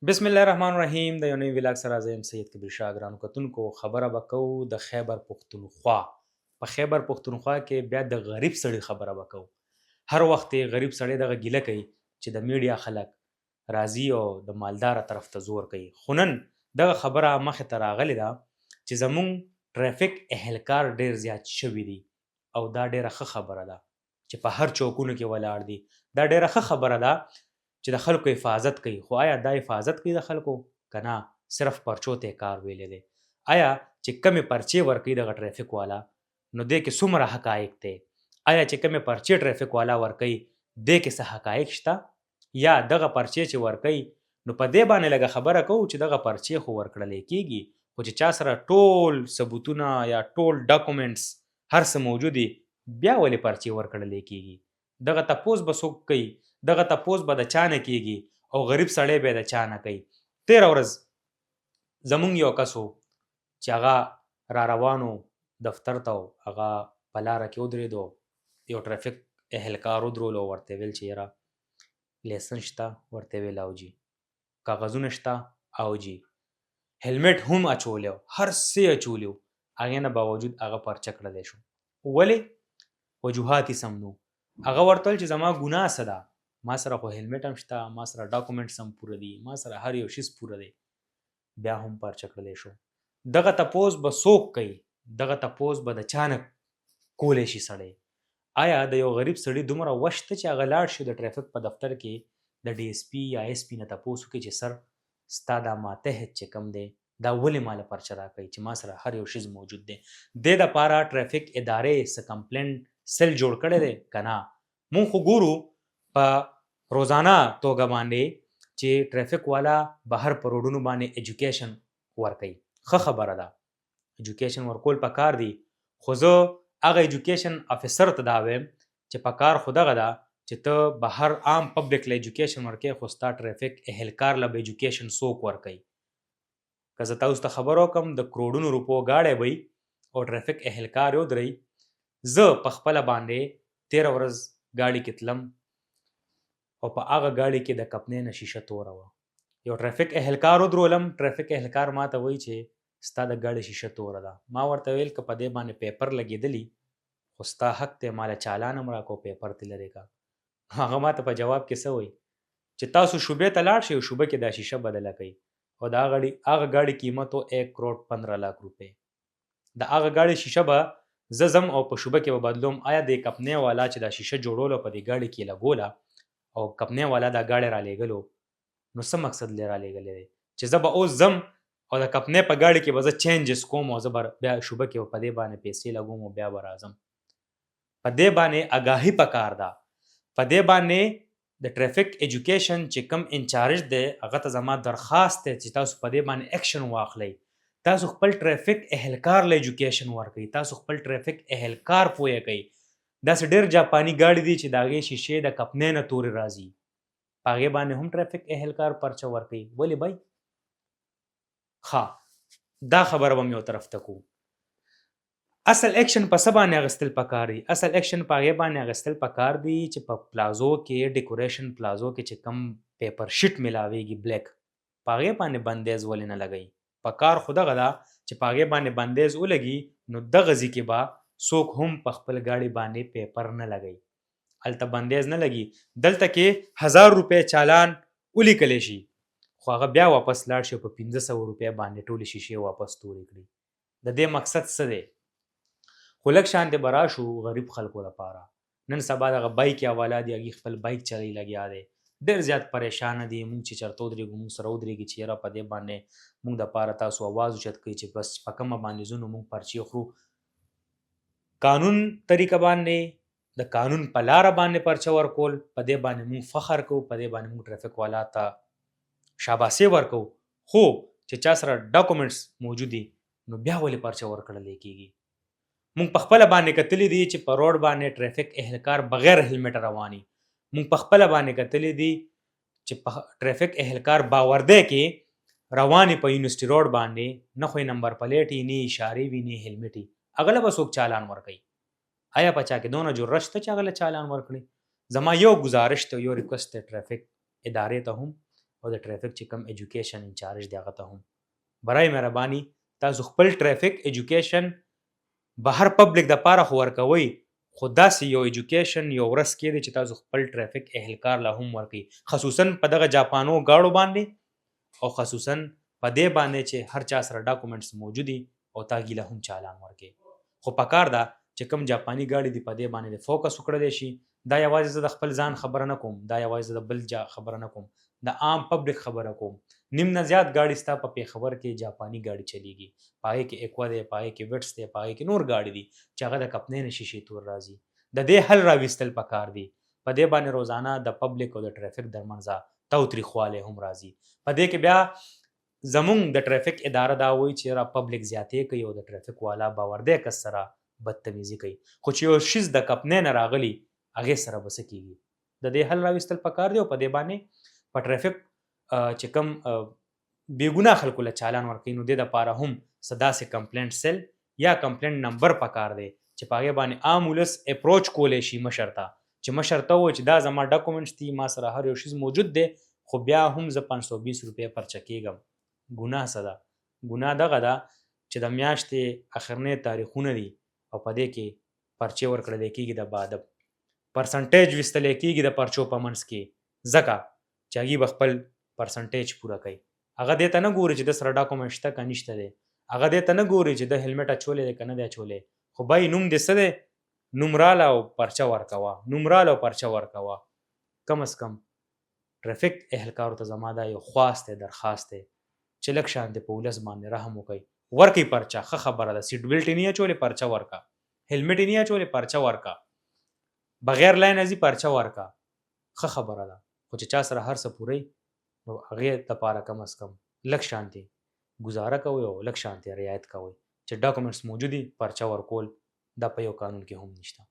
بسم الله الرحمن الرحیم د یو نوي ولاګ سره زه یم سید کبیر شاه ګرانو کتونکو خبره به کوو د خیبر پښتونخوا په خیبر پښتونخوا کې بیا د غریب سړي خبره به کوو. هر وخت یې غریب سړی دغه ګیله کوي چې د میډیا خلک راځي او د مالدار طرف ته زور کوي، خو نن دغه خبره مخې ته راغلې ده چې زمونږ ټریفک اهلکار ډیر زیات شوي دي او دا ډیره ښه خبره ده چې په هر چوکونو کې ولاړ دي. دا ډیره ښه خبره ده چې د خلکو حفاظت کوي، خو آیا دا حفاظت کوي د خلکو که نه صرف پرچو ته کار ویلی دی؟ آیا چې کمې پرچې ورکوي دغه ټریفک والا نو دې کې څومره حقایق دی؟ آیا چې کمې پرچې ټریفک والا ورکوي دې کې څه حقایق شته؟ یا دغه پرچې چې ورکوي نو په دې باندې لږه خبره کوو چې دغه پرچې خو ورکړلی کېږي، خو چې چا سره ټول ثبوتونه یا ټول ډاکومنټس هر څه موجود وي بیا ولې پرچې ورکړلی کېږي؟ دغه تپوس به څوک کوي؟ دغه تپوس به د چا نه کېږي او غریب سړی به د چا نه کوي؟ تېره ورځ زمونږ یو کس و چې هغه را روانو دفتر ته، هغه په لاره کې ودرېدو، یو ټرافیک اهلکار ودرولو، ورته ویل چې یاره لیسن شته؟ ورته ویل او جي. کاغذونه شته؟ او جي. هلمټ هم اچولی و، هر څه اچولی و، هغې نه باوجود هغه پرچه کړلی شو. ولې؟ وجوهات یې سم نو. هغه ورته ویل چې زما ګناه څه ده؟ ما سره خو هلمټ هم شته، ما سره ډاکومنټس هم پوره دي، ما سره هر یو شیز پوره دی، بیا هم پرچه کړلی شو. دغه تپوس به څوک کوي؟ دغه تپوس به د چا نه کولی شي سړی؟ آیا د یو غریب سړي دومره وش ته چې هغه لاړ شي د ټریفک په دفتر کې د ډي اس پي یا ایس پي نه تپوس وکړي چې سر ستا دا ماتحت چې کوم دی دا ولې ماله پرچه راکوي چې ما سره هر یو شیز موجود دی؟ دې دپاره ټریفک ادارې څه کمپلینټ سیل جوړ کړی دی که نه؟ مونږ خو ګورو په روزانه توګه باندې چې ټریفک والا بهر په روډونو باندې ایجوکیشن ورکوي. ښه خبره ده، ایجوکیشن ورکول پکار دی، خو زه هغه ایجوکیشن افیسر ته دا وایم چې پکار خو دغه ده چې ته بهر عام پبلک له ایجوکیشن ورکوې، خو ستا ټریفک اهلکار له به ایجوکیشن څوک ورکوي؟ که زه تاسو ته خبر وکړم د کروڑونو روپو ګاډی وی او ټریفک اهلکار یې ودرئ، زه په خپله باندې تېره ورځ ګاډي کې تلم او په هغه ګاډي کې د کپنې نه شیشه توره وه. یو ټریفک اهلکار ودرولم، ټریفک اهلکار ما ته وایي چې ستا د ګاډي شیشه توره ده. ما ورته ویل که په دې باندې پیپر لګېدلي خو ستا حق دی، ماله چالان هم راکړه او پیپر ترې لرې کړه. هغه ما ته په جواب کې څه وایي چې تاسو شوبې ته لاړ شئ او شوبه کې دا شیشه بدله کوي او د هغه ګاډي قیمت و 1,15,00,000 روپۍ. د هغه ګاډي شیشه به زه ځم او په شوبه کې به بدلوم. آیا د کپنې والا چې دا شیشه جوړولو په دې ګاډي کې لګوله او کپنې والا دا ګاډی را لېږلو نو څه مقصد لري را لېږلی دی چې زه به اوس ځم او د کپنې په ګاډي کې به زه چینجز کوم او زه به بیا شوبه کې په دې باندې پیسې لګوم او بیا به راځم؟ په دې باندې آګاهي پکار ده. په دې باندې د ټریفک ایجوکیشن چې کم انچارج دی هغه ته زما درخواست دی چې تاسو په دې باندې ایکشن واخلئ. تاسو خپل ټریفک اهلکار له ایجوکیشن ورکړئ، تاسو خپل ټریفک اهلکار پوهه کوي. داسې ډېر جاپاني ګاډي دي چې د هغې شیشې د کپنې نه تورې راځي، په هغې باندې هم ټریفک اهلکار پرچه ورکوي. ولې بی؟ ښه، دا خبره به مې یو طرف ته کوو. اصل ایکشن په څه باندې اخیستل پکار دی؟ اصل ایکشن په هغې باندې اخیستل پکار دی چې په پلازو کې ډیکوریشن پلازو کې چې کم پیپر شیټ میلاویږي بلیک، په هغې باندې بندیز ولې نه لګوي؟ پکار خو دغه ده چې په هغې باندې بندیز ولګي نو دغه ځای کې به څوک هم په خپل ګاډي باندې پیپر نه لګوي، هلته بندیز نه لګي. دلته کې 1000 روپۍ چالان ولیکلی شي خو هغه بیا واپس لاړ شي په 1500 روپۍ باندې ټولې شیشې واپس تورې کړي. د دې مقصد څه دی؟ خو لږ شانتې به راشو غریب خلکو لپاره. نن سبا دغه بایک یا والا دی هغې خپل بایک چلی لګیا دی، ډېر زیات پریشانه دي. مونږ چې چېرته ودرېږو مونږ سره ودرېږي چې یاره په دې باندې مونږ دپاره تاسو اواز اوچت کوئ چې بس په کومه باندې ځو نو مونږ پرچې خورو. قانون طریقه باندې د قانون په لاره باندې پرچه ورکول، په دې باندې مونږ فخر کوو، په دې باندې مونږ ټریفک والا ته شاباسي ورکوو. خو چې چا سره ډاکومنټس موجود دي نو بیا ولې پرچه ورکړلی کېږي؟ مونږ په خپله باندې کتلی دي چې په روډ باندې ټریفک اهلکار بغیر هلمټه رواني. مونږ په خپله باندې کتلی دي چې په ټریفک اهلکار باوردی کې رواني په یونیورسټي روډ باندې، نه خو یې نمبر پلیټ نه اشارې وي نه هلمټ وي، هغه له به څوک چالان ورکوي؟ آیا په چا کې دونه جرأت شته چې هغه له چالان ورکړي؟ زما یو ګزارش ته یو ریکوست دی ټریفک ادارې ته هم او د ټریفیک چې کوم ایجوکیشن انچارج دی هغه ته هم برای مهرباني تاسو خپل ټریفیک ایجوکیشن بهر پبلک د پاره خو ورکوئ خو داسې یو ایجوکیشن یو ورځ کې دی چې تاسو خپل ټریفیک اهلکار له هم ورکوي خصوصا په دغه جاپانو گاړو باندې او خصوصا په دې باندې چې هر چا سره ډاکومنټس موجودي او تاګي له هم چالان ورکوي خو پکار ده چې کوم جاپاني گاډي دی په دې باندې فوکس وکړی شي دا یوازې زه د خپل ځان خبره نه کوم دا یوازې د بل خبره نه کوم د عام پبلک خبره کوم نیم نه زیات گاډي ستا په پیښور کې جاپاني گاډي چلیږي پای کې اکوا دی پای کې وټس دی پای کې نور گاډي دي چې هغه د کپنې نه شیشې تور راځي د دې حل راوستل پکار دي په دې باندې روزانه د پبلک او د ټریفیک درمنځ تاوتریخواله هم راځي په دې کې بیا زمونږ د ټریفیک اداره دا وایي چې را پبلک زیاتې کوي او د ټریفیک والا باور دی کس سره بدتمیزي کوي خو چې یو شیز د کپنې نه راغلی هغې سره به څه کېږي د دې حل راوستل پکار دی او په دې باندې په ټریفیک چې کوم بېګناه خلکو له چالان ورکوي نو دې دپاره هم څه داسې کمپلینټ سیل یا کمپلینټ نمبر پکار دی چې په هغې باندې عام ولس اپروچ کولی شي مشر ته چې مشر ته ووایي چې دا زما ډاکومنټس دي ما سره هر یو شیز موجود دی خو بیا هم زه 520 روپۍ پرچه کېږم ګناه څه ده ګناه دغه ده چې د میاشتې اخرنۍ تاریخونه دي او په دې کې پرچې ورکړلی کېږي د بادب پرسنټیج ویستلی کېږي د پرچو په منځ کې ځکه چې هغوی به خپل پرسنټیج پوره کوي هغه دې ته نه ګوري چې د سره ډاکومنټ شته که نشته دی هغه دې ته نه ګوري چې د هلمټ اچولی دی که نه دی اچولی خو بای نوم دې څه دی نوم راله او پرچه ورکوه نوم راله او پرچه ورکوه کم از کم ټریفیک اهلکارو ته زما دا یو خواست دی درخواست دی چې لږ شان دې په ولس باندې رحم وکړئ ورکوي پرچه ښه خبره ده سیټ بیلټ یې نه اچولی پرچه ورکه هلمټ یې نه اچولی پرچه ورکه بغیر لاین ازي پرچه ورکه ښه خبره ده خو چې چا سره هر څه پوری نو هغې دپاره کم از کم لږ شانتې ګزاره کوئ او لږ شانتې رعایت کوئ چې ډاکومنټس موجود دي پرچه ورکول دا په یو قانون کې هم نشته